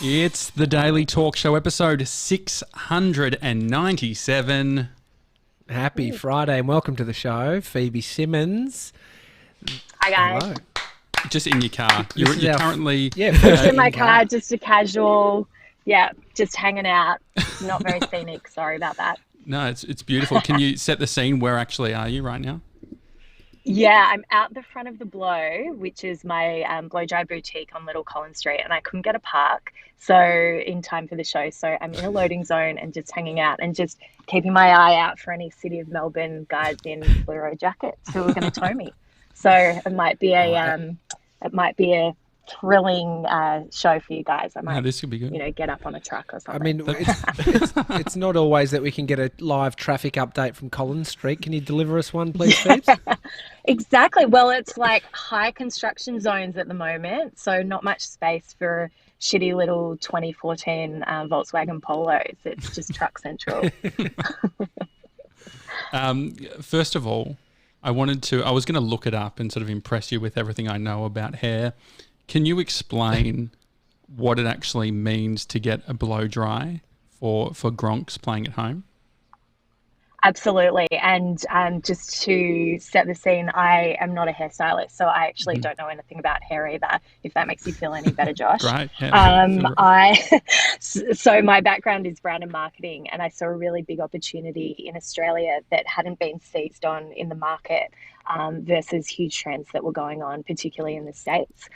It's the Daily Talk Show, episode 697. Happy Friday and welcome to the show, Phoebe Simmonds. Hi guys. Hello. Just in your car. You're currently... Just in my car, just a casual, just hanging out. Not very scenic, sorry about that. No, it's beautiful. Can you set the scene? Where actually are you right now? Yeah, I'm out the front of the Blow, which is my blow dry boutique on Little Collins Street, and I couldn't get a park in time for the show. So I'm in a loading zone and just hanging out and just keeping my eye out for any City of Melbourne guys in fluoro jackets who are going to tow me. So it might be a thrilling show for you guys. I might, this could be good. Get up on a truck or something. I mean, it's not always that we can get a live traffic update from Collins Street. Can you deliver us one, please, Phoebe? Exactly. Well, it's like high construction zones at the moment, so not much space for shitty little 2014 Volkswagen Polos. It's just truck central. First of all, I was going to look it up and sort of impress you with everything I know about hair. Can you explain what it actually means to get a blow dry for gronks playing at home? Absolutely. And just to set the scene, I am not a hairstylist, so I actually don't know anything about hair either, if that makes you feel any better, Josh. Right. Yeah, So my background is brand and marketing, and I saw a really big opportunity in Australia that hadn't been seized on in the market versus huge trends that were going on, particularly in the States,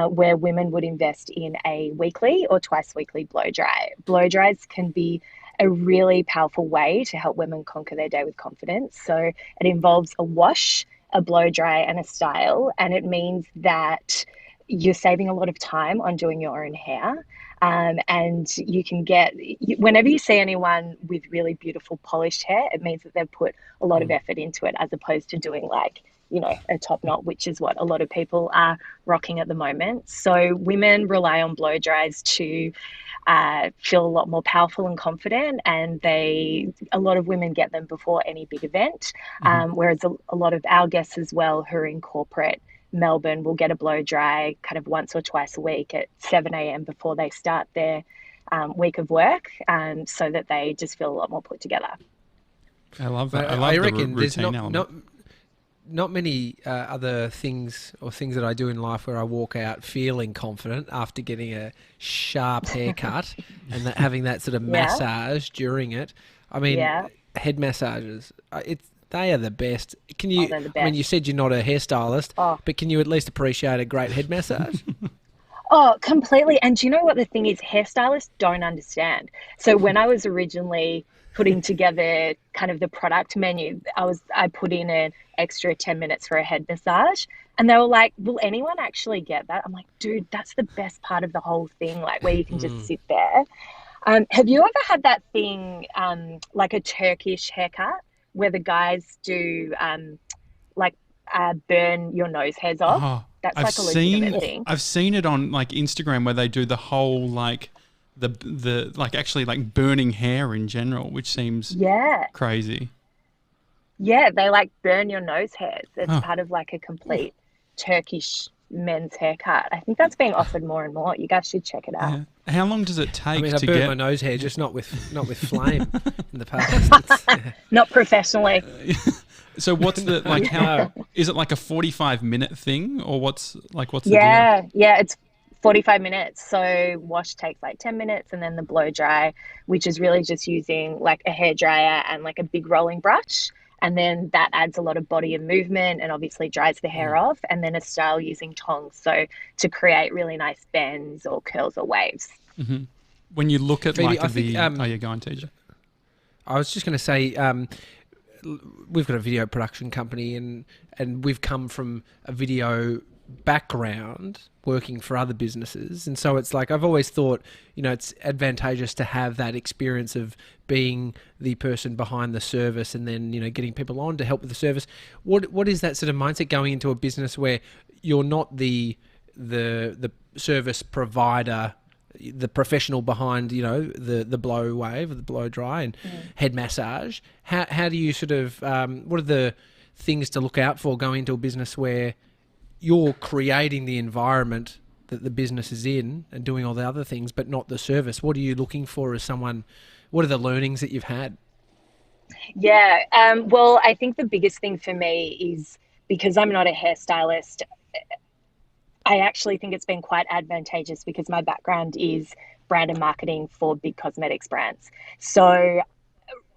where women would invest in a weekly or twice weekly blow dry. Blow dries can be a really powerful way to help women conquer their day with confidence. So it involves a wash, a blow dry, and a style. And it means that you're saving a lot of time on doing your own hair. And you can whenever you see anyone with really beautiful polished hair, it means that they've put a lot of effort into it, as opposed to doing a top knot, which is what a lot of people are rocking at the moment. So women rely on blow dries to feel a lot more powerful and confident, and a lot of women get them before any big event, whereas a lot of our guests as well who are in corporate Melbourne will get a blow dry kind of once or twice a week at 7 a.m. before they start their week of work, so that they just feel a lot more put together. I love that. I reckon the routine element. Not many other things or things that I do in life where I walk out feeling confident after getting a sharp haircut and having that sort of massage during it. I mean, head massages, they are the best. Can you? They're the best. I mean, you said you're not a hairstylist, but can you at least appreciate a great head massage? Oh, completely. And do you know what the thing is? Hairstylists don't understand. So when I was originally putting together kind of the product menu, I put in an extra 10 minutes for a head massage, and they were like, will anyone actually get that? I'm like, dude, that's the best part of the whole thing, like where you can just sit there. Have you ever had that thing, like a Turkish haircut, where the guys do burn your nose hairs off? Oh, that's like a legitimate thing. I've seen it on like Instagram where they do the whole the actually like burning hair in general, which seems crazy. Yeah, they like burn your nose hairs. It's part of like a complete Turkish men's haircut. I think that's being offered more and more. You guys should check it out. Yeah. How long does it take I to burnt get my nose hair, just not with flame in the past. Not professionally. So what's the how is it like a 45-minute thing, or what's the deal? Yeah, it's 45 minutes. So wash takes like 10 minutes, and then the blow dry, which is really just using like a hairdryer and like a big rolling brush. And then that adds a lot of body and movement and obviously dries the hair off. And then a style using tongs, so to create really nice bends or curls or waves. Mm-hmm. When you look at Phoebe, go on, TJ. I was just going to say, we've got a video production company, and we've come from a video background working for other businesses, and so it's like I've always thought, it's advantageous to have that experience of being the person behind the service, and then getting people on to help with the service. What is that sort of mindset going into a business where you're not the service provider, the professional behind the blow wave or the blow dry and head massage? How do you sort of what are the things to look out for going into a business where you're creating the environment that the business is in and doing all the other things, but not the service. What are you looking for as someone? What are the learnings that you've had? Yeah. Well, I think the biggest thing for me is because I'm not a hairstylist, I actually think it's been quite advantageous because my background is brand and marketing for big cosmetics brands. So,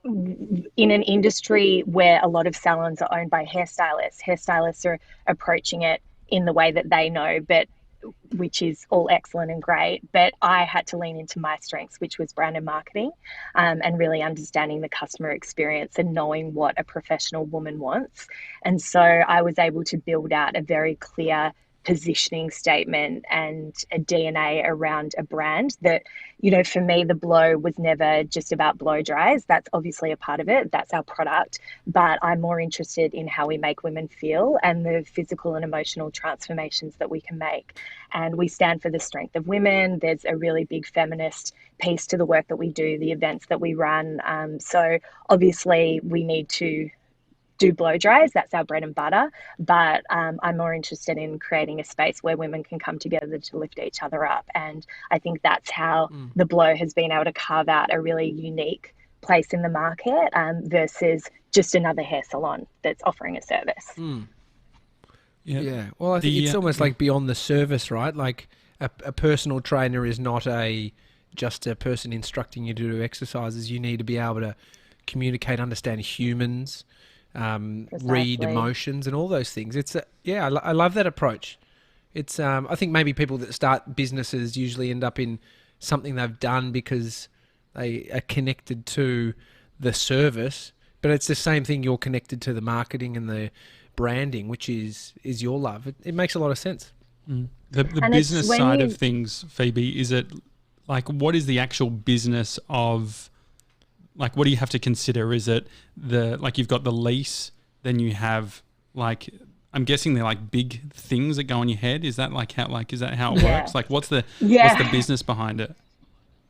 in an industry where a lot of salons are owned by hairstylists are approaching it in the way that they know, but which is all excellent and great. But I had to lean into my strengths, which was brand and marketing, and really understanding the customer experience and knowing what a professional woman wants. And so I was able to build out a very clear positioning statement and a DNA around a brand that, for me, the blow was never just about blow dries. That's obviously a part of it. That's our product. But I'm more interested in how we make women feel and the physical and emotional transformations that we can make. And we stand for the strength of women. There's a really big feminist piece to the work that we do, the events that we run. So obviously we need to do blow dries. That's our bread and butter. But I'm more interested in creating a space where women can come together to lift each other up. And I think that's how the blow has been able to carve out a really unique place in the market versus just another hair salon that's offering a service. Yeah. Well, I think it's almost like beyond the service, right? Like a personal trainer is not just a person instructing you to do exercises. You need to be able to communicate, understand humans, read emotions and all those things. I love that approach. It's I think maybe people that start businesses usually end up in something they've done because they are connected to the service, but it's the same thing. You're connected to the marketing and the branding, which is your love. It makes a lot of sense. The business side of things, Phoebe, is it like, what is the actual business of, like, what do you have to consider? Is it you've got the lease, then you have like, I'm guessing they're like big things that go on your head. Is that is that how it works? Like what's the business behind it?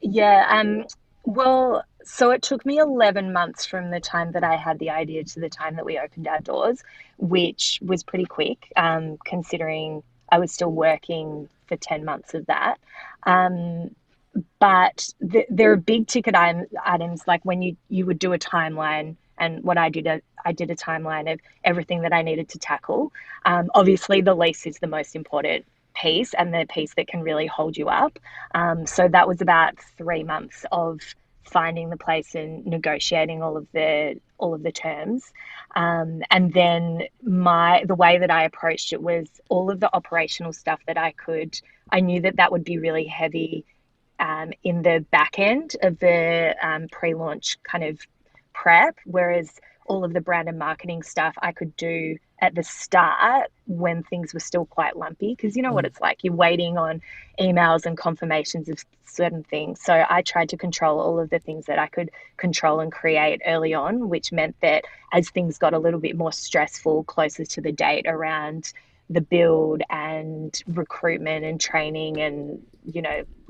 Yeah. Well, so it took me 11 months from the time that I had the idea to the time that we opened our doors, which was pretty quick, considering I was still working for 10 months of that. But there are big ticket items, like when you would do a timeline, and what I did a timeline of everything that I needed to tackle. Obviously, the lease is the most important piece and the piece that can really hold you up. So that was about 3 months of finding the place and negotiating all of the terms. And then the way that I approached it was all of the operational stuff that I knew that would be really heavy in the back end of the pre-launch kind of prep, whereas all of the brand and marketing stuff I could do at the start when things were still quite lumpy, because you know what it's like. You're waiting on emails and confirmations of certain things. So I tried to control all of the things that I could control and create early on, which meant that as things got a little bit more stressful closer to the date around the build and recruitment and training and,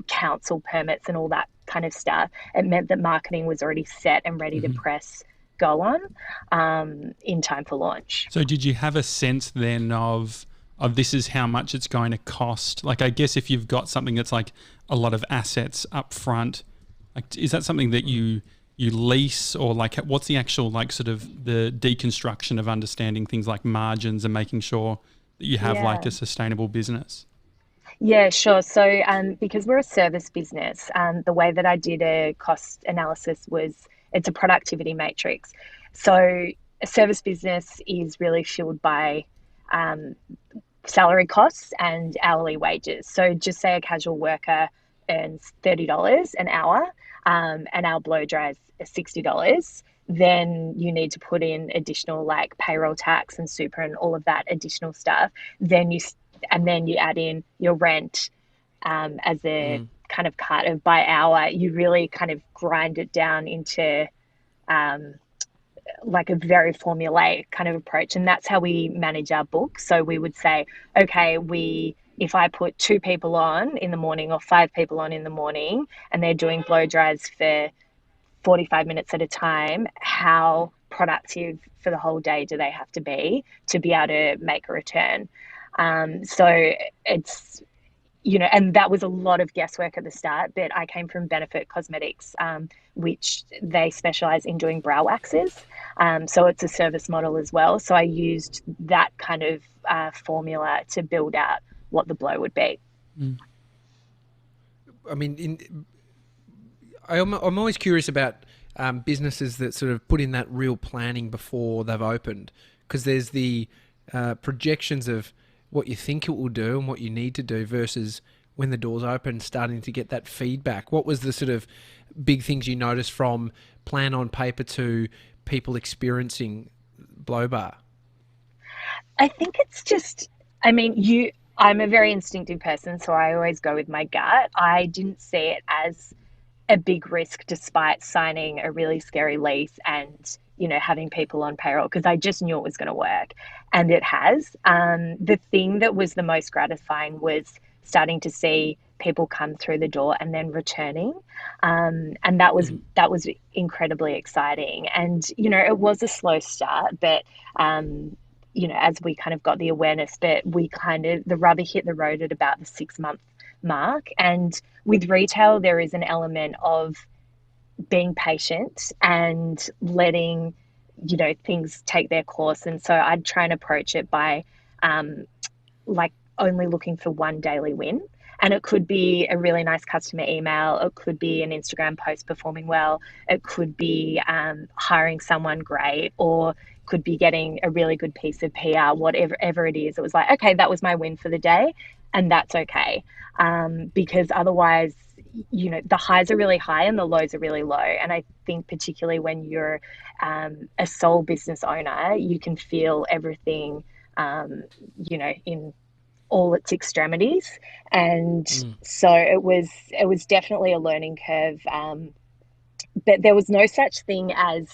council permits and all that kind of stuff, it meant that marketing was already set and ready to press go on in time for launch. So did you have a sense then of this is how much it's going to cost? Like, I guess if you've got something that's like a lot of assets up front, like, is that something that you lease, or like what's the actual like sort of the deconstruction of understanding things like margins and making sure that you have like a sustainable business? Yeah, sure. So because we're a service business, the way that I did a cost analysis was it's a productivity matrix. So a service business is really fueled by salary costs and hourly wages. So just say a casual worker earns $30 an hour and our blow dries are $60. Then you need to put in additional like payroll tax and super and all of that additional stuff. Then you add in your rent as a kind of cut of by hour. You really kind of grind it down into like a very formulaic kind of approach. And that's how we manage our book. So we would say, okay, if I put 2 people on in the morning or 5 people on in the morning and they're doing blow dries for 45 minutes at a time, how productive for the whole day do they have to be able to make a return? So and that was a lot of guesswork at the start, but I came from Benefit Cosmetics, which they specialize in doing brow waxes. So it's a service model as well. So I used that kind of formula to build out what the blow would be. I mean, I'm always curious about businesses that sort of put in that real planning before they've opened, because there's the projections of what you think it will do and what you need to do versus when the doors open, starting to get that feedback. What was the sort of big things you noticed from plan on paper to people experiencing Blow Bar? I think it's just, I mean, I'm a very instinctive person, so I always go with my gut. I didn't see it as a big risk despite signing a really scary lease and having people on payroll, because I just knew it was going to work, and it has. The thing that was the most gratifying was starting to see people come through the door and then returning, and that was incredibly exciting. And it was a slow start, but as we kind of got the awareness, but the rubber hit the road at about the 6-month mark. And with retail, there is an element of being patient and letting things take their course. And so I'd try and approach it by like only looking for one daily win. And it could be a really nice customer email. It could be an Instagram post performing well. It could be hiring someone great, or could be getting a really good piece of PR, whatever it is. It was like, okay, that was my win for the day, and that's okay. Because otherwise, the highs are really high and the lows are really low. And I think particularly when you're a sole business owner, you can feel everything, in all its extremities. And so it was definitely a learning curve. But there was no such thing as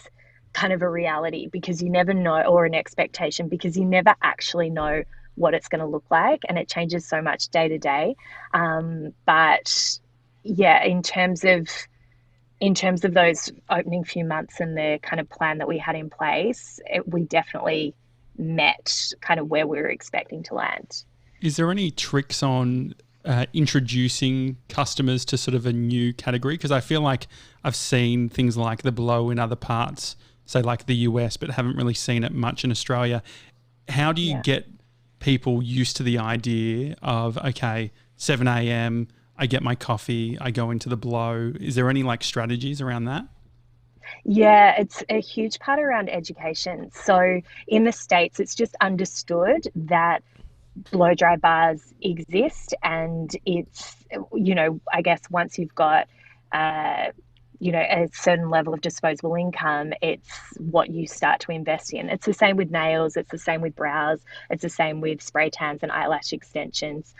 kind of a reality, because you never know, or an expectation, because you never actually know what it's going to look like, and it changes so much day to day. But yeah, in terms of those opening few months and the kind of plan that we had in place, we definitely met kind of where we were expecting to land. Is there any tricks on introducing customers to sort of a new category? Because I feel like I've seen things like the blow in other parts, say like the US, but haven't really seen it much in Australia. How do you get people used to the idea of, okay, 7 a.m., I get my coffee, I go into the blow? Is there any like strategies around that? Yeah, it's a huge part around education. So in the States, it's just understood that blow dry bars exist, and it's, I guess once you've got a certain level of disposable income, it's what you start to invest in. It's the same with nails, it's the same with brows, it's the same with spray tans and eyelash extensions.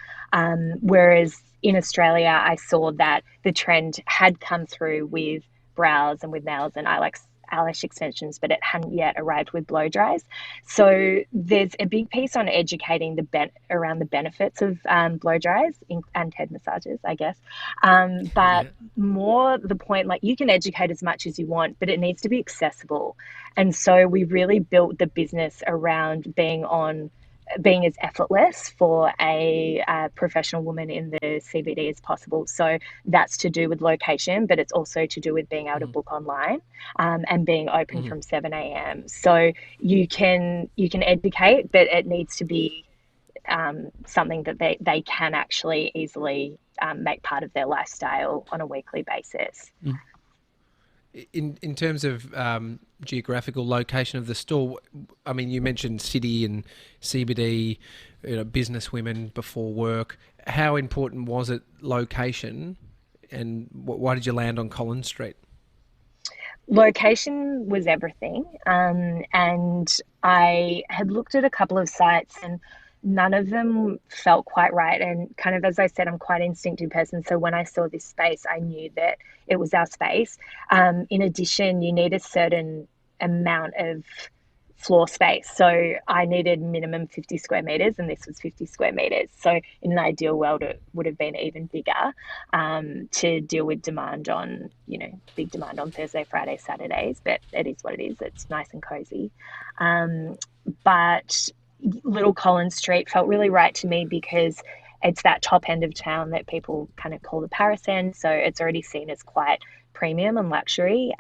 Whereas in Australia, I saw that the trend had come through with brows and with nails and eyelash extensions, but it hadn't yet arrived with blow dries. So there's a big piece on educating around the benefits of blow dries and head massages, I guess. But more the point, like, you can educate as much as you want, but it needs to be accessible. And so we really built the business around being as effortless for a professional woman in the CBD as possible. So that's to do with location, but it's also to do with being able to book online, and being open from 7 a.m. So you can educate, but it needs to be something that they can actually easily make part of their lifestyle on a weekly basis. In terms of geographical location of the store, I mean, you mentioned city and CBD, business women before work. How important was it location, and why did you land on Collins Street? Location was everything, and I had looked at a couple of sites, and none of them felt quite right. And kind of, as I said, I'm quite an instinctive person. So when I saw this space, I knew that it was our space. In addition, you need a certain amount of floor space. So I needed minimum 50 square meters, and this was 50 square meters. So in an ideal world, it would have been even bigger, to deal with demand on, big demand on Thursday, Friday, Saturdays. But it is what it is. It's nice and cozy. But Little Collins Street felt really right to me because it's that top end of town that people kind of call the Paris end. So it's already seen as quite premium and luxury.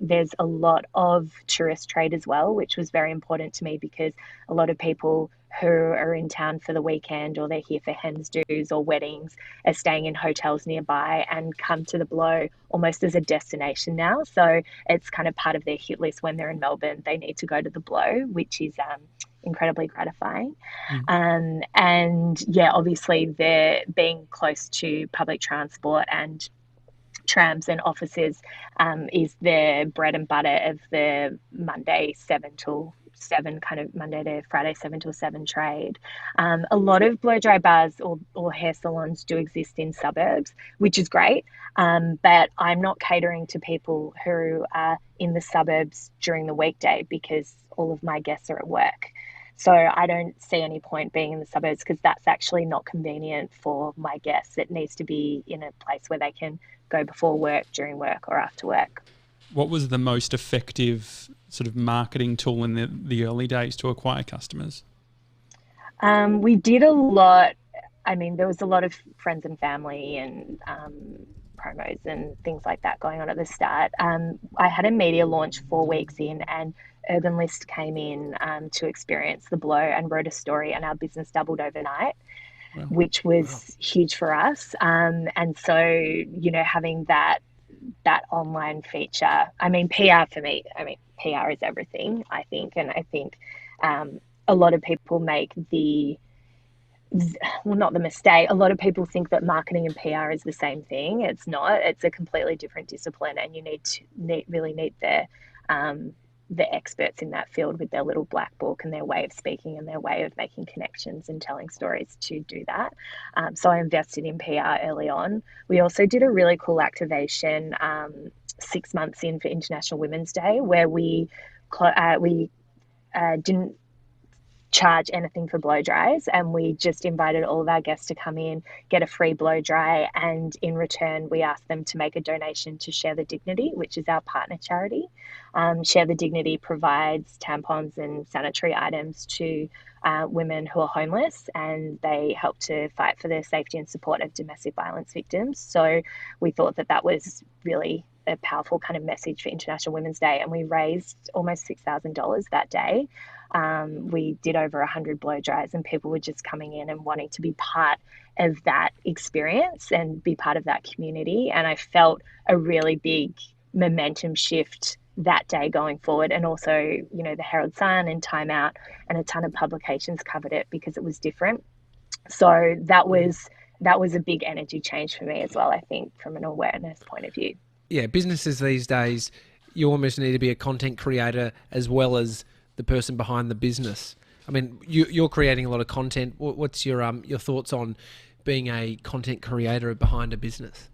There's a lot of tourist trade as well, which was very important to me because a lot of people who are in town for the weekend or they're here for hens do's or weddings are staying in hotels nearby and come to the Blow almost as a destination now. So it's kind of part of their hit list when they're in Melbourne. They need to go to the Blow, which is incredibly gratifying. And yeah, obviously they're being close to public transport and trams and offices is the bread and butter of the Monday 7 till 7 kind of Monday to Friday 7 till 7 trade. A lot of blow dry bars or hair salons do exist in suburbs, which is great. But I'm not catering to people who are in the suburbs during the weekday because all of my guests are at work. So I don't see any point being in the suburbs because that's actually not convenient for my guests. It needs to be in a place where they can go before work, during work, or after work. What was the most effective sort of marketing tool in the early days to acquire customers? We did a lot. I mean, there was a lot of friends and family and promos and things like that going on at the start. I had a media launch 4 weeks in, and Urban List came in to experience the Blow and wrote a story, and our business doubled overnight. Wow. Which was huge for us. And so, you know, having that online feature, I mean, PR for me, PR is everything, I think. And I think a lot of people make not the mistake. A lot of people think that marketing and PR is the same thing. It's not. It's a completely different discipline, and you really need the experts in that field with their little black book and their way of speaking and their way of making connections and telling stories to do that. So I invested in PR early on. We also did a really cool activation 6 months in for International Women's Day, where we didn't charge anything for blow dries, and we just invited all of our guests to come in, get a free blow dry, and in return we asked them to make a donation to Share the Dignity, which is our partner charity. Share the Dignity provides tampons and sanitary items to women who are homeless, and they help to fight for the safety and support of domestic violence victims. So we thought that was really a powerful kind of message for International Women's Day, and we raised almost $6,000 that day. We did over 100 blow dries, and people were just coming in and wanting to be part of that experience and be part of that community. And I felt a really big momentum shift that day going forward. And also, you know, the Herald Sun and Time Out and a ton of publications covered it because it was different. So that was a big energy change for me as well, I think, from an awareness point of view. Yeah, businesses these days, you almost need to be a content creator as well as the person behind the business. I mean, you're creating a lot of content. What's your thoughts on being a content creator behind a business?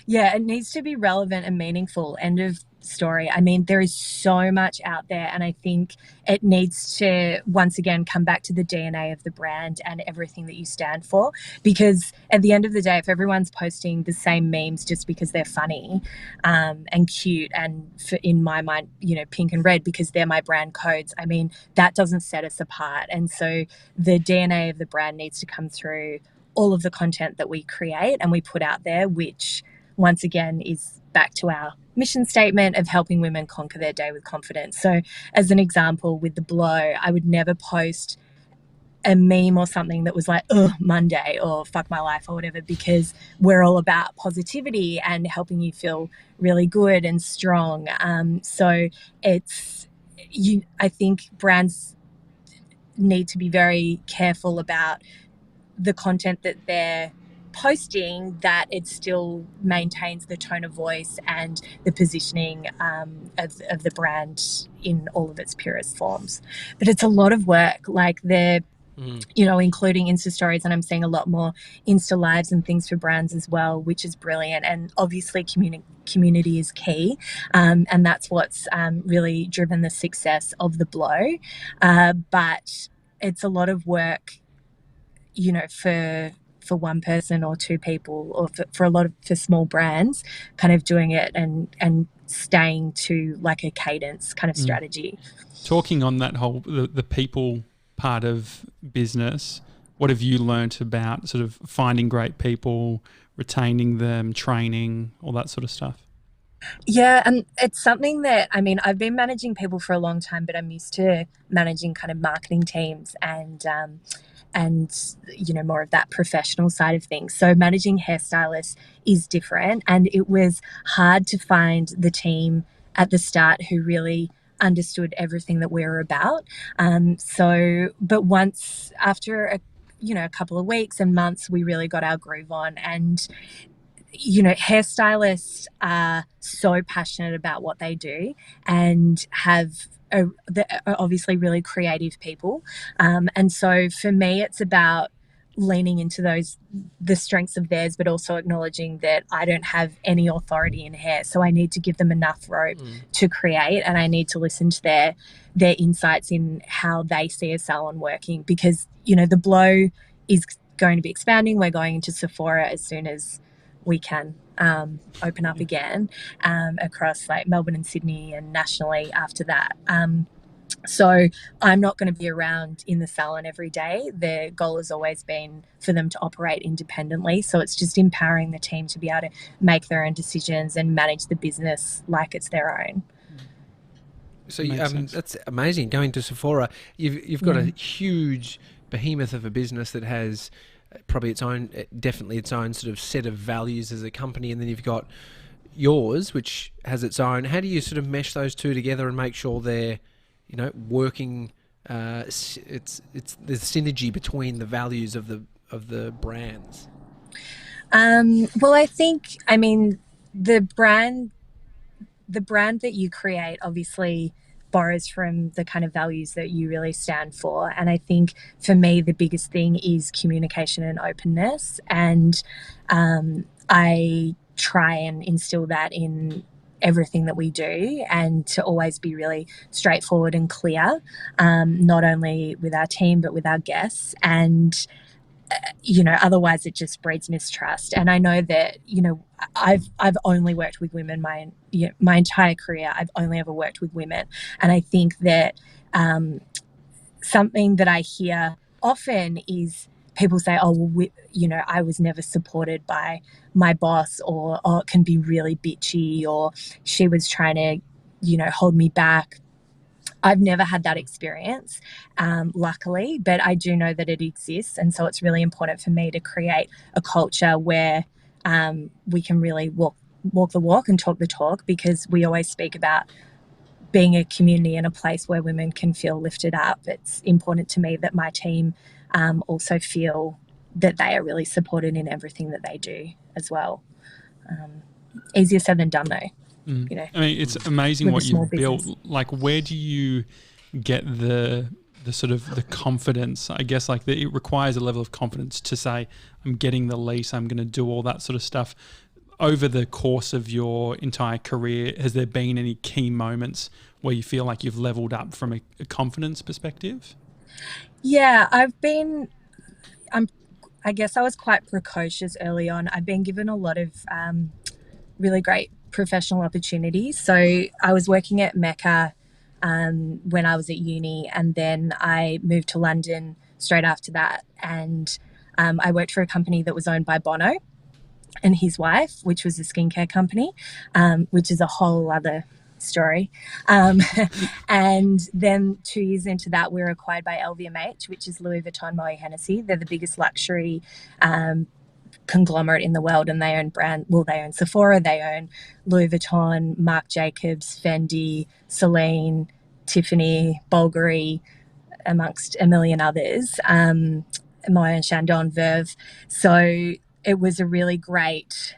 Yeah, it needs to be relevant and meaningful. End of story. I mean, there is so much out there, and I think it needs to once again come back to the DNA of the brand and everything that you stand for, because at the end of the day, if everyone's posting the same memes just because they're funny and cute, and in my mind, you know, pink and red because they're my brand codes, I mean, that doesn't set us apart. And so the DNA of the brand needs to come through all of the content that we create and we put out there, which once again is back to our mission statement of helping women conquer their day with confidence. So as an example, with the Blow, I would never post a meme or something that was like, oh, Monday or fuck my life or whatever, because we're all about positivity and helping you feel really good and strong. So I think brands need to be very careful about the content that they're posting, that it still maintains the tone of voice and the positioning of the brand in all of its purest forms. But it's a lot of work, like you know, including Insta stories, and I'm seeing a lot more Insta lives and things for brands as well, which is brilliant. And obviously community is key, and that's what's really driven the success of the Blow. But it's a lot of work, you know, for one person or two people, or for small brands, kind of doing it and staying to like a cadence kind of strategy. Talking on that whole the people part of business, what have you learnt about sort of finding great people, retaining them, training, all that sort of stuff? Yeah, and it's something that, I mean, I've been managing people for a long time, but I'm used to managing kind of marketing teams and more of that professional side of things. So managing hairstylists is different, and it was hard to find the team at the start who really understood everything that we were about. But once after a couple of weeks and months, we really got our groove on. And hairstylists are so passionate about what they do and they're obviously really creative people. And so for me, it's about leaning into the strengths of theirs, but also acknowledging that I don't have any authority in hair. So I need to give them enough rope to create, and I need to listen to their insights in how they see a salon working, because, the Blow is going to be expanding. We're going into Sephora as soon as we can open up again across like Melbourne and Sydney and nationally after that. So I'm not going to be around in the salon every day. The goal has always been for them to operate independently. So it's just empowering the team to be able to make their own decisions and manage the business like it's their own. So that's amazing. Going to Sephora, you've got a huge behemoth of a business that has probably definitely its own sort of set of values as a company, and then you've got yours, which has its own. How do you sort of mesh those two together and make sure they're, working? It's the synergy between the values of the brands. Well, I mean, the brand that you create obviously borrows from the kind of values that you really stand for. And I think for me, the biggest thing is communication and openness. And I try and instill that in everything that we do, and to always be really straightforward and clear, not only with our team, but with our guests. And otherwise it just breeds mistrust. And I know that, I've only worked with women my entire career. I've only ever worked with women. And I think that something that I hear often is people say, oh, well, I was never supported by my boss, or oh, it can be really bitchy, or she was trying to, hold me back. I've never had that experience, luckily, but I do know that it exists. And so it's really important for me to create a culture where we can really walk the walk and talk the talk, because we always speak about being a community and a place where women can feel lifted up. It's important to me that my team also feel that they are really supported in everything that they do as well. Easier said than done, though. I mean, it's amazing what you've built. Like, where do you get the sort of the confidence? I guess it requires a level of confidence to say, I'm getting the lease, I'm going to do all that sort of stuff. Over the course of your entire career, has there been any key moments where you feel like you've leveled up from a confidence perspective? Yeah, I guess I was quite precocious early on. I've been given a lot of really great professional opportunities. So I was working at Mecca when I was at uni, and then I moved to London straight after that. And I worked for a company that was owned by Bono and his wife, which was a skincare company, which is a whole other story. And then 2 years into that, we were acquired by LVMH, which is Louis Vuitton, Moet Hennessy. They're the biggest luxury conglomerate in the world, and they own they own Sephora, they own Louis Vuitton, Marc Jacobs, Fendi, Celine, Tiffany, Bulgari, amongst a million others, Moët & Chandon, Verve. So it was a really great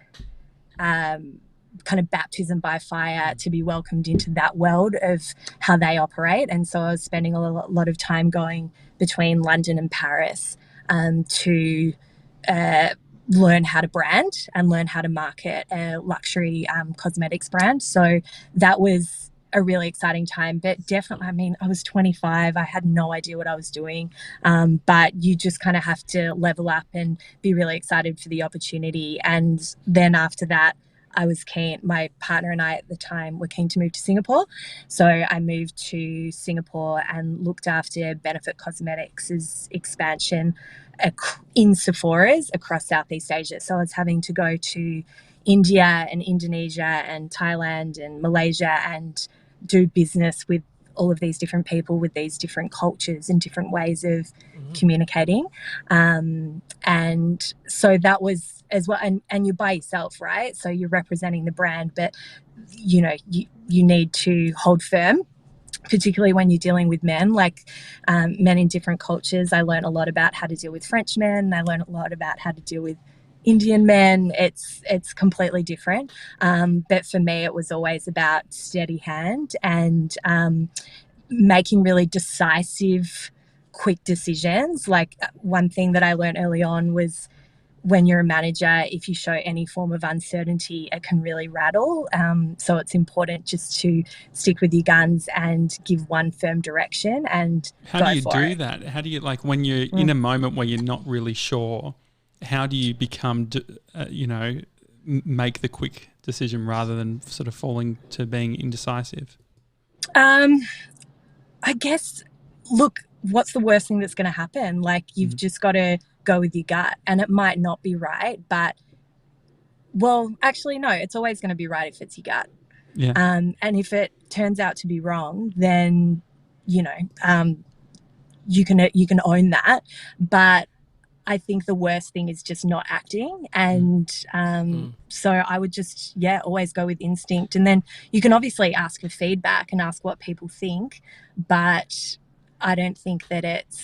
kind of baptism by fire to be welcomed into that world of how they operate. And so I was spending a lot of time going between London and Paris to learn how to brand and learn how to market a luxury cosmetics brand. So that was a really exciting time. But definitely, I mean, I was 25. I had no idea what I was doing. But you just kind of have to level up and be really excited for the opportunity. And then after that, I was keen, my partner and I at the time were keen to move to Singapore. So I moved to Singapore and looked after Benefit Cosmetics' expansion in Sephora's across Southeast Asia. So I was having to go to India and Indonesia and Thailand and Malaysia and do business with all of these different people with these different cultures and different ways of communicating. And so that was as well. And you're by yourself, right? So you're representing the brand, but you need to hold firm, particularly when you're dealing with men, like men in different cultures. I learned a lot about how to deal with French men. I learned a lot about how to deal with Indian men. It's completely different. But for me, it was always about steady hand and making really decisive, quick decisions. Like one thing that I learned early on was when you're a manager, if you show any form of uncertainty, it can really rattle. So it's important just to stick with your guns and give one firm direction and How do you do that? How do you, like, when you're in a moment where you're not really sure, how do you become, make the quick decision rather than sort of falling to being indecisive? I guess, look, what's the worst thing that's going to happen? Like, you've just got to go with your gut, and it might not be right, but, well, actually, no, it's always going to be right if it's your gut. Yeah. And if it turns out to be wrong, then, you can own that. But I think the worst thing is just not acting. And so I would just, always go with instinct. And then you can obviously ask for feedback and ask what people think, but I don't think that it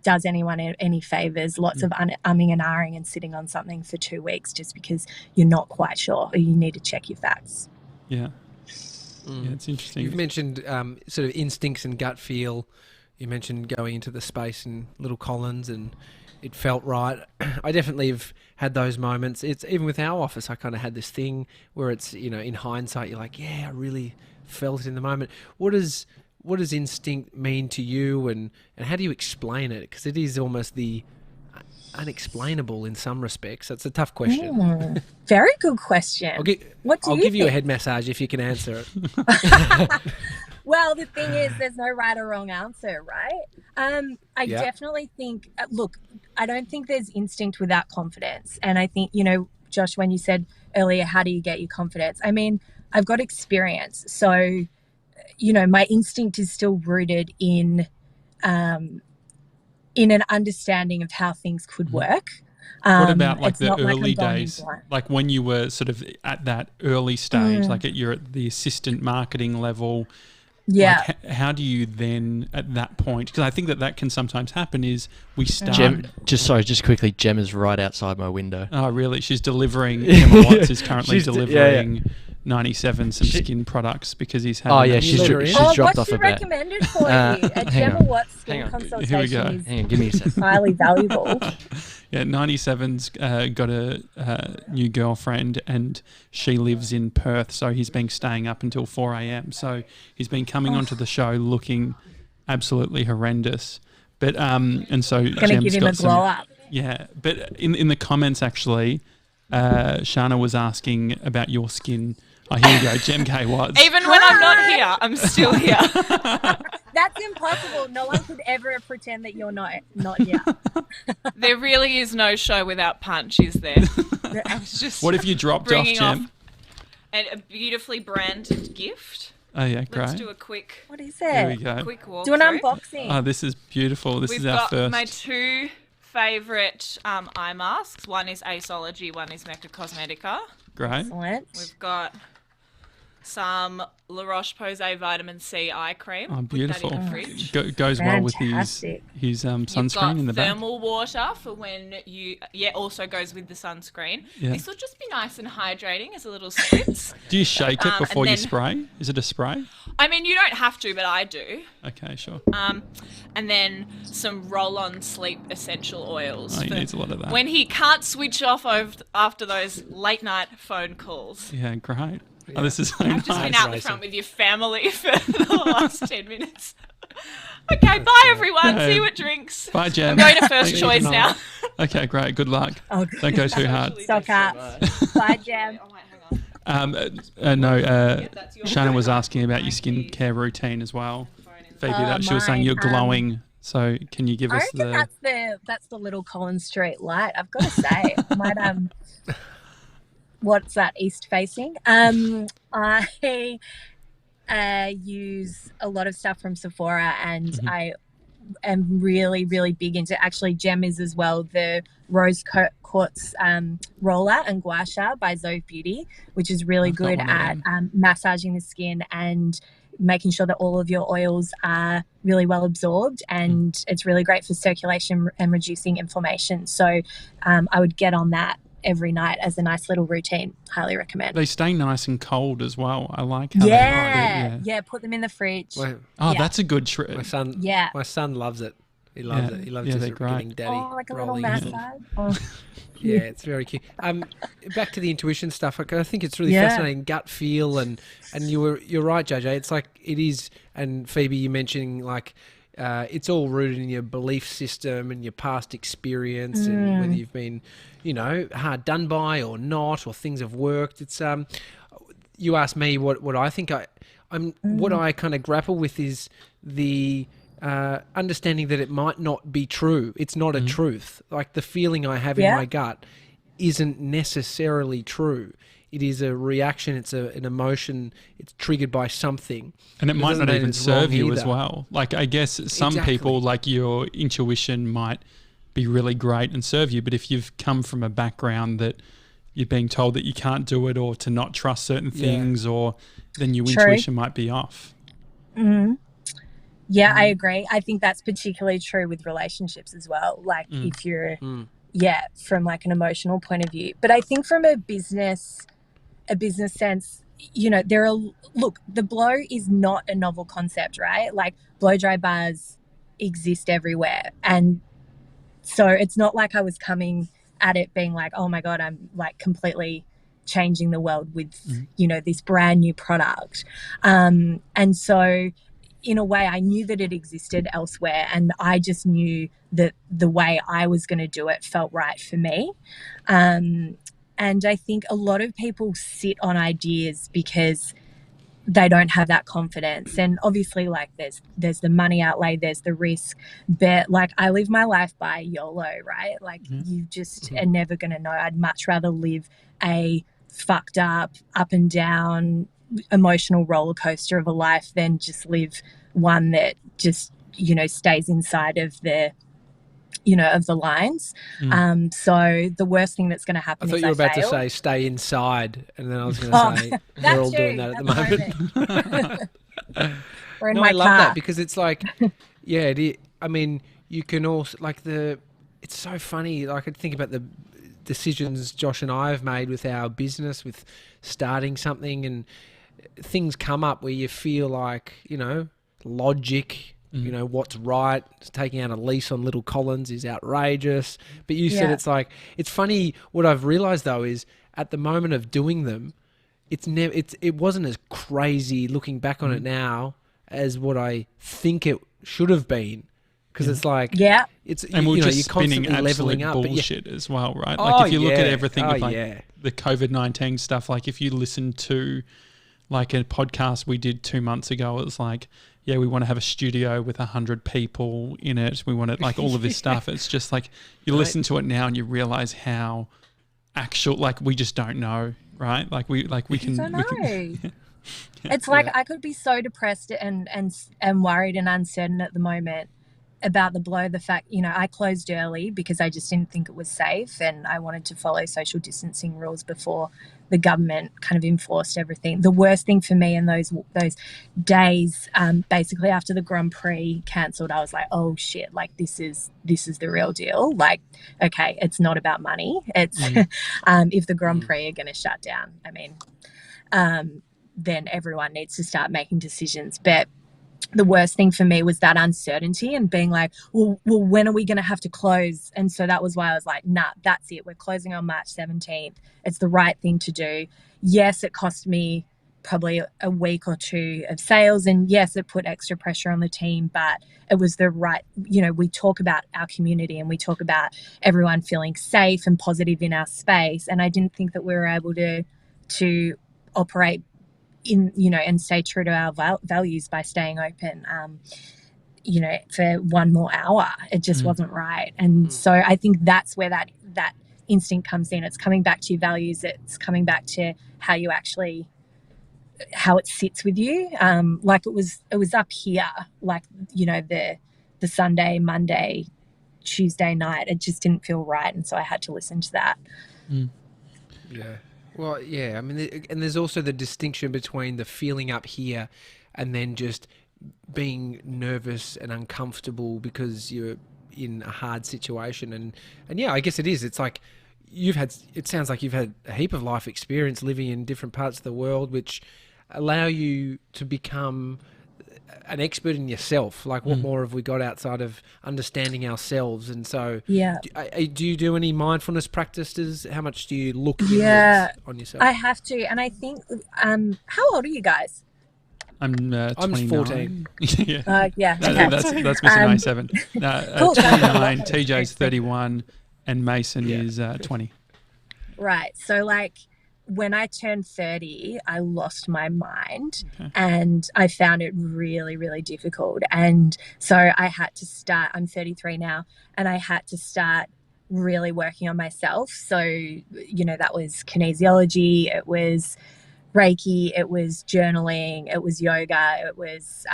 does anyone any favors. Lots of umming and ahhing and sitting on something for 2 weeks just because you're not quite sure or you need to check your facts. Yeah. Yeah, it's interesting. You've mentioned sort of instincts and gut feel. You mentioned going into the space in Little Collins and it felt right. I definitely have had those moments. It's even with our office, I kind of had this thing where it's, in hindsight, you're like, yeah, I really felt it in the moment. What does instinct mean to you, and how do you explain it? Because it is almost the unexplainable in some respects. That's a tough question. Very good question. I'll give you a head massage if you can answer it. Well, the thing is, there's no right or wrong answer, right? I definitely think, look, I don't think there's instinct without confidence. And I think, Josh, when you said earlier, how do you get your confidence? I mean, I've got experience. So, my instinct is still rooted in an understanding of how things could work. What about like the early days, like when you were sort of at that early stage, like you're at the assistant marketing level? Yeah. Like, how do you then at that point? Because I think that can sometimes happen. Is we start. Just quickly. Gemma's right outside my window. Oh, really? She's delivering. Emma Watts is currently delivering 97 some skin products because he's having. She's dropped off a bet. What's recommended for you? A Gemma Watts skin consultation. Here we go. Hang on, give me a second. Highly valuable. Yeah, 97's got a new girlfriend and she lives in Perth, so he's been staying up until 4 a.m. So he's been coming onto the show looking absolutely horrendous. But and so gonna give him a glow up. Yeah, but in the comments actually, Shana was asking about your skin. Oh, here we go, Gem K Watts. Even when I'm not here, I'm still here. That's impossible. No one could ever pretend that you're not here. There really is no show without punch, is there? I was just what if you dropped off, Gem? A beautifully branded gift. Oh yeah, great. Let's do a quick. What is it? Here we go. Quick walk. Do an unboxing. Oh, this is beautiful. This is our first. We've got my two favourite eye masks. One is Aceology, one is Mecca Cosmetica. Great. Excellent. We've got some La Roche-Posay vitamin C eye cream. Oh, beautiful. Put that in the fridge. Goes well with his sunscreen in the back. Thermal water for when you... Yeah, also goes with the sunscreen. Yeah. This will just be nice and hydrating as a little spritz. Do you shake it before you spray? Is it a spray? I mean, you don't have to, but I do. Okay, sure. And then some roll-on sleep essential oils. Oh, he needs a lot of that. When he can't switch off after those late-night phone calls. Yeah, great. Oh, this is so I've just been out the front with your family for the last 10 minutes. Okay, bye everyone. See you at drinks. Bye, Jen. I'm going to first choice now. Okay, great. Good luck. Oh, Don't go too hard. Stock up. Bye, Jem. Oh, wait, hang on. No, That's your Shannon was asking about your skincare routine as well. Phoebe, that she was saying mine, you're glowing. So can you give I us reckon the... that's the little Collins Street light. I've got to say, might what's that? East facing. I use a lot of stuff from Sephora, and I am really, really big into, actually Gem is as well, the rose quartz roller and gua sha by Zove Beauty, which is really I've got good one of at them. massaging the skin and making sure that all of your oils are really well absorbed, and it's really great for circulation and reducing inflammation. So I would get on that every night as a nice little routine. Highly recommend. They stay nice and cold as well. I like how Yeah, put them in the fridge. Oh, Yeah. that's a good trick. My son, Yeah. my son loves it. He loves it. He loves Yeah, just they're great. getting daddy Oh, like a little rolling in. massage. Oh. Yeah, it's very cute. Back to the intuition stuff. I think it's really Yeah. fascinating, gut feel, and you're right, JJ. It's like it is, and Phoebe, you mentioning like it's all rooted in your belief system and your past experience, and whether you've been, hard done by or not, or things have worked. It's you asked me what I think. What I kind of grapple with is the understanding that it might not be true. It's not a truth. Like the feeling I have in my gut isn't necessarily true. It is a reaction. It's an emotion. It's triggered by something. And it might doesn't not mean even it's wrong serve you as either. well. Like, I guess some Exactly. people, like your intuition might be really great and serve you. But if you've come from a background that you're being told that you can't do it or to not trust certain things, or then your True. intuition might be off. Yeah, I agree. I think that's particularly true with relationships as well. Like if you're, from like an emotional point of view. But I think from a business sense, the blow is not a novel concept, right? Like blow dry bars exist everywhere. And so it's not like I was coming at it being like, oh my God, I'm like completely changing the world with, this brand new product. And so in a way I knew that it existed elsewhere, and I just knew that the way I was going to do it felt right for me. And I think a lot of people sit on ideas because they don't have that confidence. And obviously, like there's the money outlay, there's the risk, but like I live my life by YOLO, right? Like you just are never going to know. I'd much rather live a fucked up and down emotional roller coaster of a life than just live one that just, stays inside of the lines. So the worst thing that's going to happen I thought is you were about fail. to say stay inside, and then I was going to say we're all doing that at the moment. We're in No, my I love car. that because it's like, I mean, you can also it's so funny. Like I think about the decisions Josh and I have made with our business, with starting something, and things come up where you feel like, logic, what's right. Taking out a lease on little Collins is outrageous. But you said it's like, it's funny. What I've realized though is at the moment of doing them, it wasn't as crazy looking back on it now as what I think it should have been. Because it's like, it's, And we're just you're spinning constantly absolute leveling up. but bullshit as well, right? Oh, Like if you look at yeah. everything Oh, with like yeah. the COVID-19 stuff, like if you listen to like a podcast we did 2 months ago, it was like, yeah, we want to have a studio with 100 people in it. We want it like all of this stuff. It's just like you listen to it now and you realize how actual, like we just don't know, right? Like we can. I we can know. It's like I could be so depressed and worried and uncertain at the moment about the blow. The fact, I closed early because I just didn't think it was safe, and I wanted to follow social distancing rules before the government kind of enforced everything. The worst thing for me in those days, basically after the Grand Prix cancelled, I was like, oh shit, like this is the real deal. Like, okay, it's not about money. It's if the Grand Prix are going to shut down, I mean, then everyone needs to start making decisions. But the worst thing for me was that uncertainty and being like, well, when are we going to have to close? And so that was why I was like, nah, that's it. We're closing on March 17th. It's the right thing to do. Yes, it cost me probably a week or two of sales. And yes, it put extra pressure on the team, but it was the right, we talk about our community and we talk about everyone feeling safe and positive in our space. And I didn't think that we were able to operate in, and stay true to our values by staying open, for one more hour. It just wasn't right. And so I think that's where that instinct comes in. It's coming back to your values. It's coming back to how it sits with you. Like it was up here, like, the Sunday, Monday, Tuesday night, it just didn't feel right. And so I had to listen to that. Yeah. Well, yeah. I mean, and there's also the distinction between the feeling up here and then just being nervous and uncomfortable because you're in a hard situation. And yeah, I guess it is. It's like it sounds like you've had a heap of life experience living in different parts of the world, which allow you to become an expert in yourself. Like, what more have we got outside of understanding ourselves? And so, do you do any mindfulness practices? How much do you look inwards on yourself? I have to. And I think, how old are you guys? I'm 29. I'm 14. Yeah. That's missing my 7. Cool. 29, TJ's 31, and Mason is 20. Right. So, like, when I turned 30, I lost my mind and I found it really, really difficult. And so I had to start, I'm 33 now, and I had to start really working on myself. So, that was kinesiology, it was Reiki, it was journaling, it was yoga, it was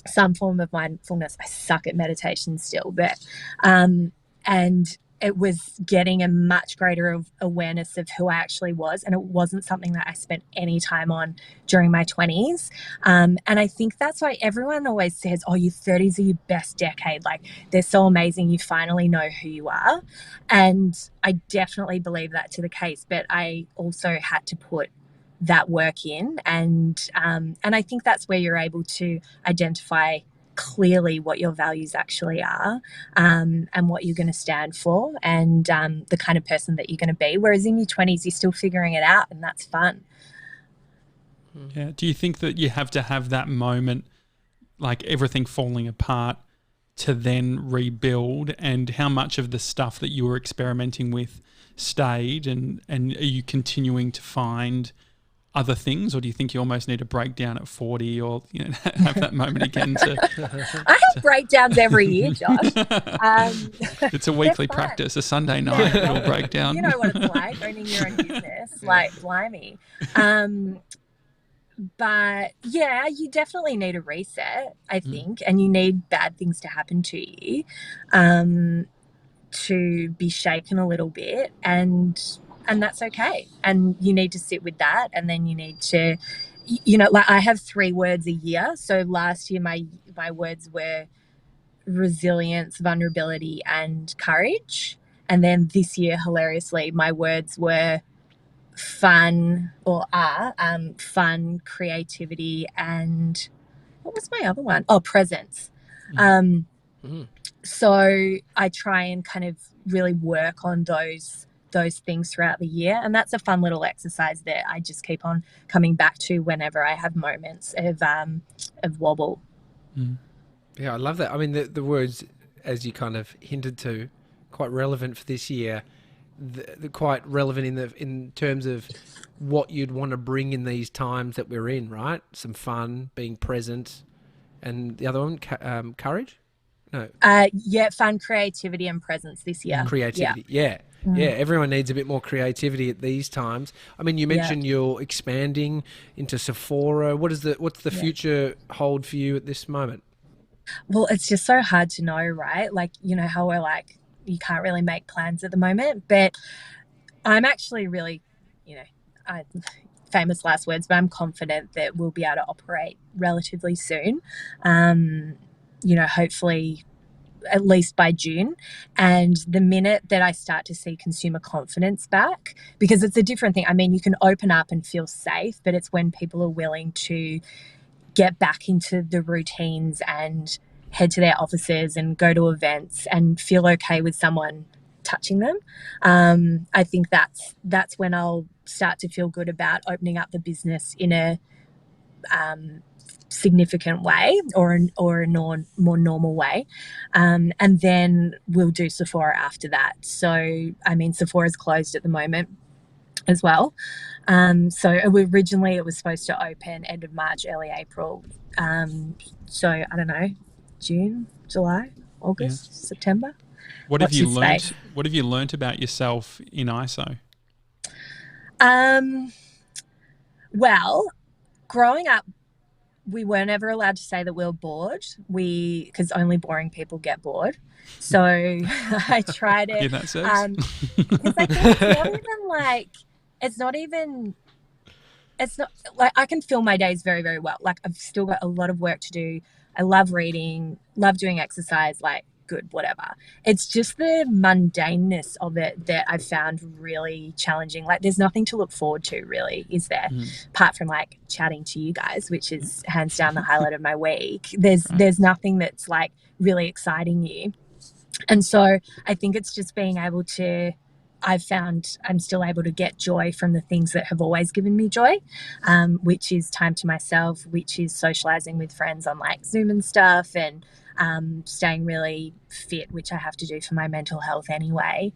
some form of mindfulness. I suck at meditation still, but and it was getting a much greater awareness of who I actually was. And it wasn't something that I spent any time on during my 20s. And I think that's why everyone always says, oh, your 30s are your best decade. Like, they're so amazing. You finally know who you are. And I definitely believe that to the case. But I also had to put that work in. And I think that's where you're able to identify clearly what your values actually are, and what you're going to stand for, and the kind of person that you're going to be. Whereas in your 20s, you're still figuring it out, and that's fun. Yeah. Do you think that you have to have that moment, like everything falling apart, to then rebuild? And how much of the stuff that you were experimenting with stayed, and are you continuing to find other things, or do you think you almost need a breakdown at 40, or have that moment again I have breakdowns every year, Josh. It's a weekly practice, a Sunday night little breakdown. You know what it's like owning your own business, like, blimey. But yeah, you definitely need a reset, I think, and you need bad things to happen to you to be shaken a little bit, and that's okay. And you need to sit with that. And then you need to, like, I have 3 words a year. So last year, my words were resilience, vulnerability, and courage. And then this year, hilariously, my words were fun, creativity, and what was my other one? Oh, presence. So I try and kind of really work on those things throughout the year, and that's a fun little exercise that I just keep on coming back to whenever I have moments of wobble. Yeah, I love that. I mean, the words, as you kind of hinted to, quite relevant for this year. They're quite relevant in terms of what you'd want to bring in these times that we're in, right? Some fun, being present, and the other one, courage. No. Fun, creativity, and presence this year. Creativity, yeah. Yeah, everyone needs a bit more creativity at these times. I mean, you mentioned you're expanding into Sephora. What's the future hold for you at this moment? Well, it's just so hard to know, right? Like, how we're like, you can't really make plans at the moment. But I'm actually really, famous last words, but I'm confident that we'll be able to operate relatively soon. Hopefully at least by June. And the minute that I start to see consumer confidence back, because it's a different thing. I mean, you can open up and feel safe, but it's when people are willing to get back into the routines and head to their offices and go to events and feel okay with someone touching them. I think that's when I'll start to feel good about opening up the business in a significant way or a more normal way. And then we'll do Sephora after that. So, I mean, Sephora's closed at the moment as well. So originally it was supposed to open end of March, early April. So I don't know, June, July, August, September. What have you learnt? What have you learnt about yourself in ISO? Well, growing up, we weren't ever allowed to say that we were bored. Because only boring people get bored. So I try to. Yeah, that says. Because I think it's not like I can fill my days very, very well. Like I've still got a lot of work to do. I love reading, love doing exercise, like good, whatever. It's just the mundaneness of it that I've found really challenging. Like there's nothing to look forward to really, is there? Apart from like chatting to you guys, which is hands down the highlight of my week. There's nothing that's like really exciting you. And so I think it's just being able to, I've found I'm still able to get joy from the things that have always given me joy, which is time to myself, which is socializing with friends on like Zoom and stuff, and staying really fit, which I have to do for my mental health anyway.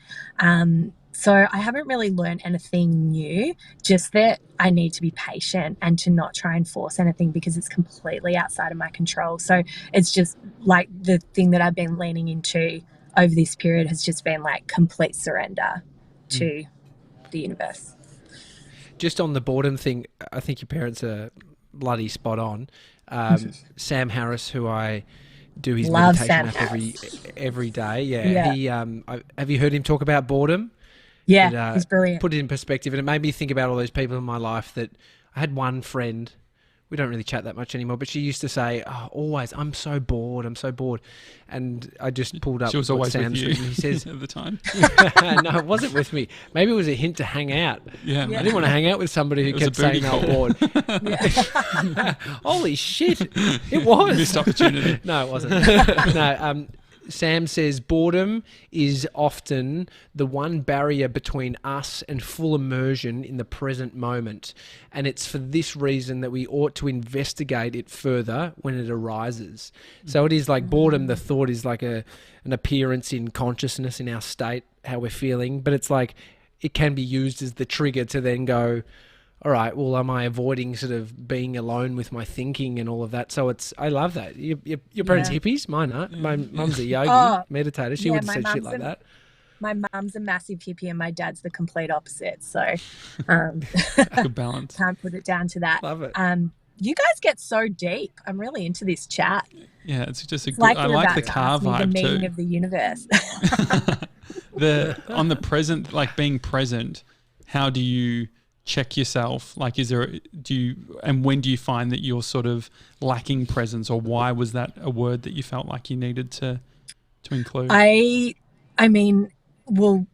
So I haven't really learned anything new, just that I need to be patient and to not try and force anything because it's completely outside of my control. So it's just like the thing that I've been leaning into over this period has just been like complete surrender to the universe. Just on the boredom thing, I think your parents are bloody spot on. Sam Harris, who I do his Love meditation Sam app every day. Yeah. He have you heard him talk about boredom? Yeah, he's brilliant. Put it in perspective, and it made me think about all those people in my life that I had one friend. We don't really chat that much anymore, but she used to say, always, I'm so bored. And I just pulled up. She was always Sam's with you he says, at the time. No, it wasn't with me. Maybe it was a hint to hang out. Yeah. I didn't want to hang out with somebody who kept saying they were bored. Holy shit. It was. Missed opportunity. No, it wasn't. No, Sam says boredom is often the one barrier between us and full immersion in the present moment. And it's for this reason that we ought to investigate it further when it arises. So it is like boredom, the thought is like an appearance in consciousness in our state, how we're feeling. But it's like it can be used as the trigger to then go, all right, well, am I avoiding sort of being alone with my thinking and all of that? So I love that. Your parents hippies? Mine aren't. My mum's a yogi, meditator. She wouldn't say shit like that. My mum's a massive hippie and my dad's the complete opposite. So good balance. Can't put it down to that. Love it. You guys get so deep. I'm really into this chat. Yeah, it's just a good. Like I like the car vibe the meaning too. Of the universe. On the present, like being present. How do you check yourself? Like, and when do you find that you're sort of lacking presence, or why was that a word that you felt like you needed to include? I mean, well,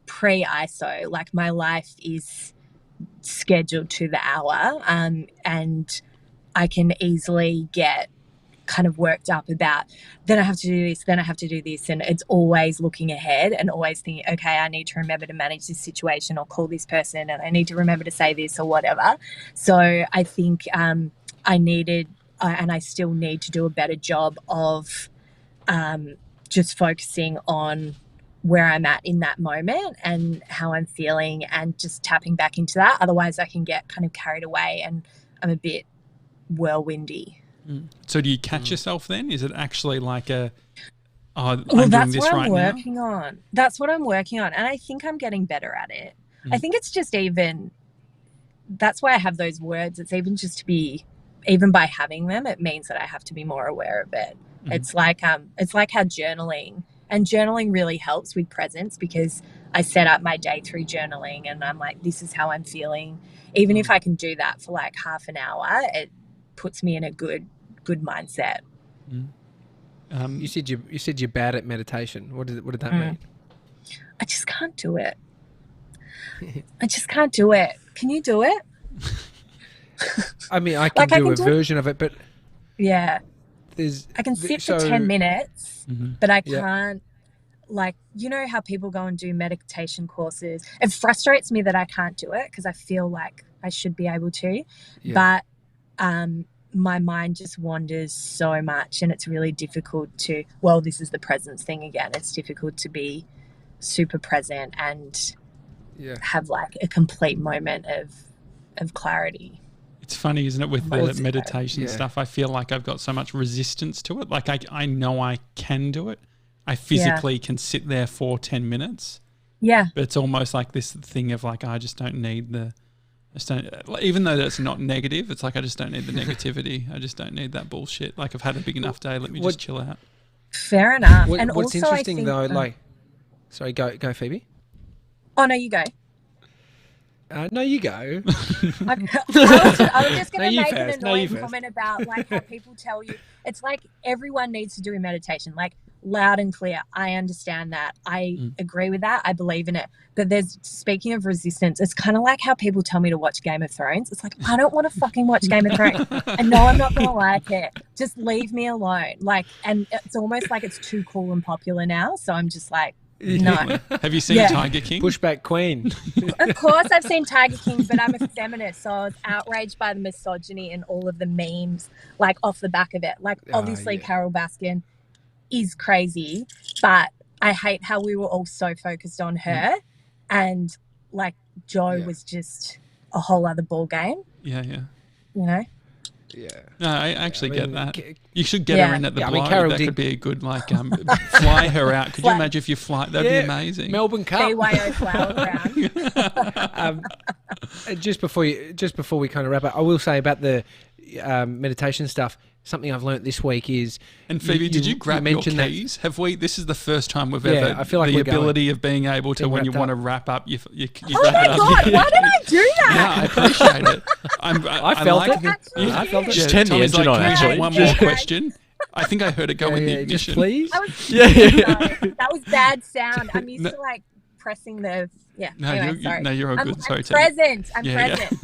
pre-ISO, like my life is scheduled to the hour, and I can easily get kind of worked up about, then I have to do this, then I have to do this, and it's always looking ahead and always thinking, okay, I need to remember to manage this situation or call this person, and I need to remember to say this or whatever. So I think I needed, and I still need to do a better job of just focusing on where I'm at in that moment and how I'm feeling and just tapping back into that. Otherwise I can get kind of carried away and I'm a bit whirlwindy. So do you catch yourself then? Is it actually like I'm doing this what right I'm working on. That's what I'm working on. And I think I'm getting better at it. I think it's just that's why I have those words. It's even just to be, even by having them, it means that I have to be more aware of it. It's like how journaling really helps with presence, because I set up my day through journaling and I'm like, this is how I'm feeling. Even if I can do that for like half an hour, it puts me in a good mindset. You said you're bad at meditation. What did that mean? I just can't do it. I just can't do it. Can you do it? I mean, I can do a version of it, but yeah, I can sit for 10 minutes, but I can't like, you know how people go and do meditation courses? It frustrates me that I can't do it because I feel like I should be able to. Yeah. But my mind just wanders so much, and it's really difficult to, well, this is the presence thing again. It's difficult to be super present and have like a complete moment of clarity. It's funny, isn't it, with the meditation stuff? I feel like I've got so much resistance to it. Like I know I can do it. I physically can sit there for 10 minutes. Yeah. But it's almost like this thing of like, I just don't need even though that's not negative, it's like I just don't need the negativity. I just don't need that bullshit. Like I've had a big enough day. Let me just chill out. Fair enough. What's also, interesting I think, though, like, sorry, go Phoebe. Oh no, you go. No, you go. I was just going to make an annoying first. comment about like how people tell you it's like everyone needs to do a meditation, like loud and clear. I understand that. I agree with that. I believe in it. But speaking of resistance, it's kind of like how people tell me to watch Game of Thrones. It's like, I don't want to fucking watch Game of Thrones. I know I'm not going to like it. Just leave me alone. Like, and it's almost like it's too cool and popular now. So I'm just like, no. Have you seen Tiger King? Pushback Queen. Of course I've seen Tiger King, but I'm a feminist, so I was outraged by the misogyny and all of the memes, like, off the back of it. Like, obviously, Carol Baskin is crazy, but I hate how we were all so focused on her and, like, Joe was just a whole other ball game. Yeah. You know? Yeah. No, I actually get that. You should get her in at the blow. Carol that could be a good, like, fly her out. Could you imagine if you fly? That'd be amazing. Melbourne Cup. BYO flower round. Just before we kind of wrap up, I will say about the meditation stuff. Something I've learnt this week is. And Phoebe, did you grab your keys? Have we? This is the first time we've ever. I feel like the ability of being able to, when you want to wrap up, you Oh wrap my it up. God, why did I do that? Yeah, I appreciate it. I felt like it. I felt it. Just turn the Tommy's engine like, on, can we have actually. one more question? I think I heard it go in the Just ignition. please. That was bad sound. I'm used to like pressing the No, anyway, sorry. you're all I'm good. Sorry, I'm Tammy. present. I'm present.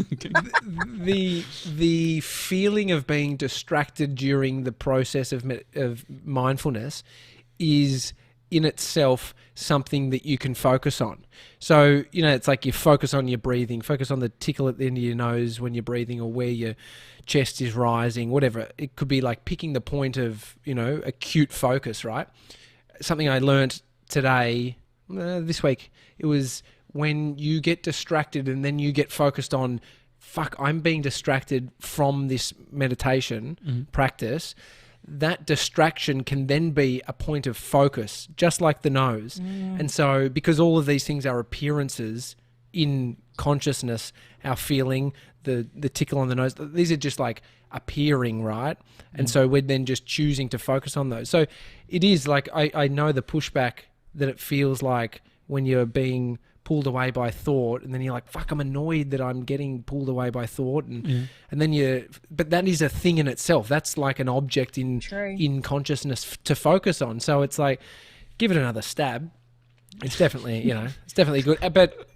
The feeling of being distracted during the process of mindfulness is in itself something that you can focus on. So, you know, it's like you focus on your breathing, focus on the tickle at the end of your nose when you're breathing or where your chest is rising, whatever. It could be like picking the point of, you know, acute focus, right? Something I learned today, this week, it was when you get distracted and then you get focused on, fuck, I'm being distracted from this meditation practice. That distraction can then be a point of focus, just like the nose. And so because all of these things are appearances in consciousness, our feeling, the tickle on the nose, these are just like appearing, right? And so we're then just choosing to focus on those. So it is like, I know the pushback that it feels like when you're being pulled away by thought, and then you're like, fuck, I'm annoyed that I'm getting pulled away by thought, and then but that is a thing in itself. That's like an object in consciousness to focus on. So it's like, give it another stab. It's definitely, you know, it's definitely good.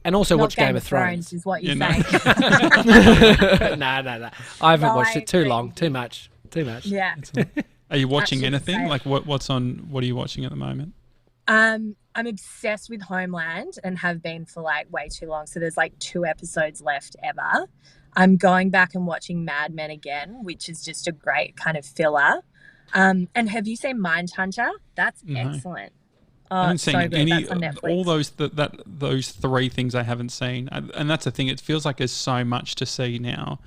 And also watch Game of Thrones is what you're Yeah, saying. No. I haven't watched it too agree. long. Too much. Yeah. Are you watching Absolutely anything? same. Like what are you watching at the moment? I'm obsessed with Homeland and have been for like way too long. So there's like 2 episodes left ever. I'm going back and watching Mad Men again, which is just a great kind of filler. And have you seen Mindhunter? That's excellent. Oh, I haven't it's seen so good. any That's on Netflix. all those 3 things I haven't seen, and that's the thing. It feels like there's so much to see now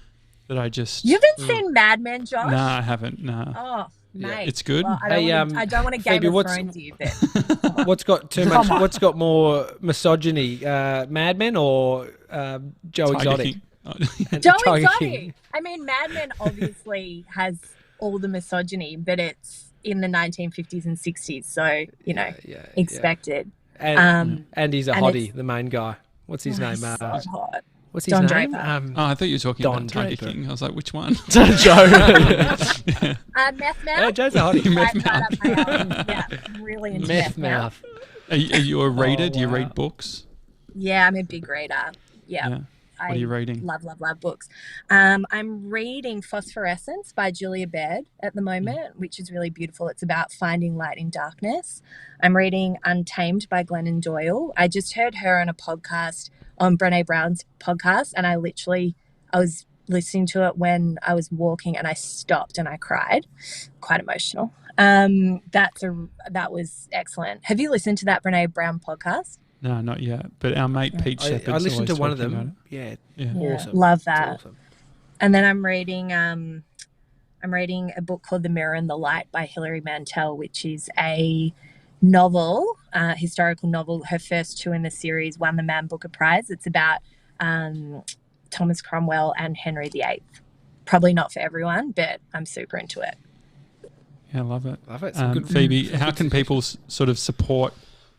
that I just. You haven't seen Mad Men, Josh? No, I haven't. No. Oh, mate. It's good. Well, Hey, I don't want to Game Phoebe, of what's- Thrones you, but What's got too much? What's got more misogyny? Mad Men or Joe Tiger Exotic? King. And Joe Tiger Exotic. King. I mean, Mad Men obviously has all the misogyny, but it's in the 1950s and 60s, so you know, expected. And he's a and hottie, it's- the main guy. What's his name? So hot. What's his Don name? Draper. Oh, I thought you were talking Don about Tiger Draper. King. I was like, which one? Joe. Meth Mouth. Yeah, Joe's a hottie. Right up my alley. Yeah, really into Meth Meth Mouth. mouth. Are you a reader? Do you wow. read books? Yeah, I'm a big reader. Yeah. What are you reading? love books. I'm reading Phosphorescence by Julia Baird at the moment, which is really beautiful. It's about finding light in darkness. I'm reading Untamed by Glennon Doyle. I just heard her on a podcast, on Brené Brown's podcast, and I was listening to it when I was walking, and I stopped and I cried. Quite emotional. That was excellent. Have you listened to that Brené Brown podcast? No, not yet. But our mate Pete Shepherd's I listened to always one of talking them. about Yeah. it. Awesome. Love that. It's awesome. And then I'm reading a book called The Mirror and the Light by Hilary Mantel, which is a novel, historical novel. Her first two in the series won the Man Booker Prize. It's about Thomas Cromwell and Henry VIII. Probably not for everyone, but I'm super into it. Yeah, I love it. Love it. Some good Phoebe, how can people sort of support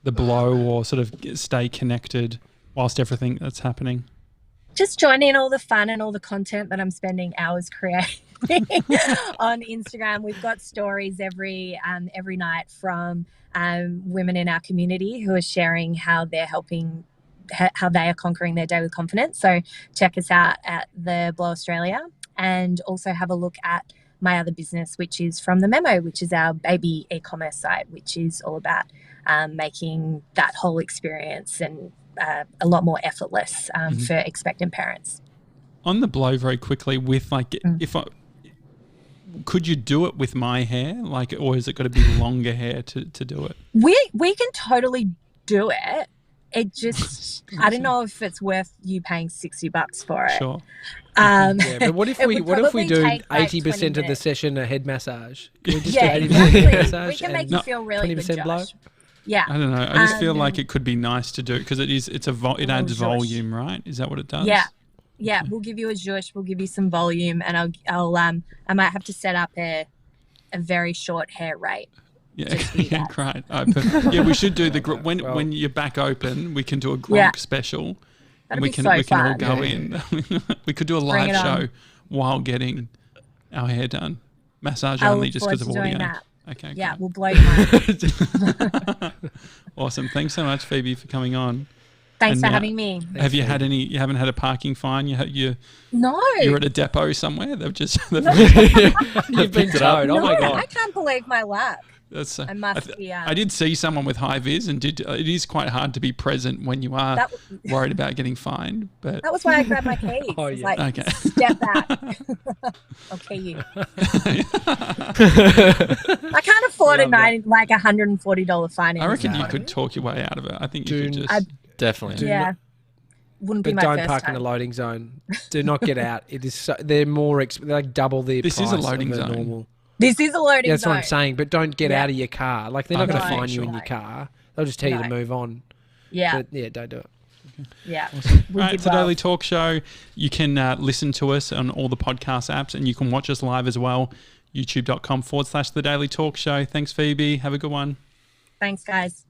the Blow or sort of stay connected whilst everything that's happening? Just join in all the fun and all the content that I'm spending hours creating on Instagram. We've got stories every night from women in our community who are sharing how they are conquering their day with confidence. So check us out at the Blow Australia, and also have a look at my other business, which is From the Memo, which is our baby e-commerce site, which is all about making that whole experience and a lot more effortless for expectant parents. On the Blow, very quickly, with could you do it with my hair, or is it got to be longer hair to do it? We can totally do it. It just, I don't know if it's worth you paying $60 for it. Sure. But what if we do 80% of the session a head massage? Can we just do 80% head massage? We can make you feel really good, 20% blow? Josh. Yeah. I don't know. I just feel like it could be nice to do it because it adds volume, right? Is that what it does? Yeah. Yeah. We'll give you a zhuzh. We'll give you some volume, and I might have to set up a very short hair rate. Yeah, great. But we should do the when you're back open. We can do a Gronk special, and we can all go in. We could do a live show while getting our hair done. Massage only, just because of audio. That. Okay. Yeah, we'll blow you mind. Awesome. Thanks so much, Phoebe, for coming on. Thanks for having me. Have you had any? You haven't had a parking fine? No. You're at a depot somewhere. They've just you've been towed. No, oh my god! I can't believe my luck. I must be. I did see someone with high vis, and it is quite hard to be present when you are worried about getting fined. But that was why I grabbed my keys. Okay. Step back. Okay, you. I can't afford $140 fine. I reckon you could talk your way out of it. I think you could just definitely. Wouldn't be my don't first park time. in the loading zone. Do not get out. It is they're more they're like double the price. This is a loading zone. Normal. This is a loading zone. That's what I'm saying. But don't get out of your car. Like, they're not going to fine you in your No. car. They'll just tell you to move on. Yeah. But don't do it. Yeah. Right, it's the Daily Talk Show. You can listen to us on all the podcast apps, and you can watch us live as well. YouTube.com/The Daily Talk Show. Thanks, Phoebe. Have a good one. Thanks, guys.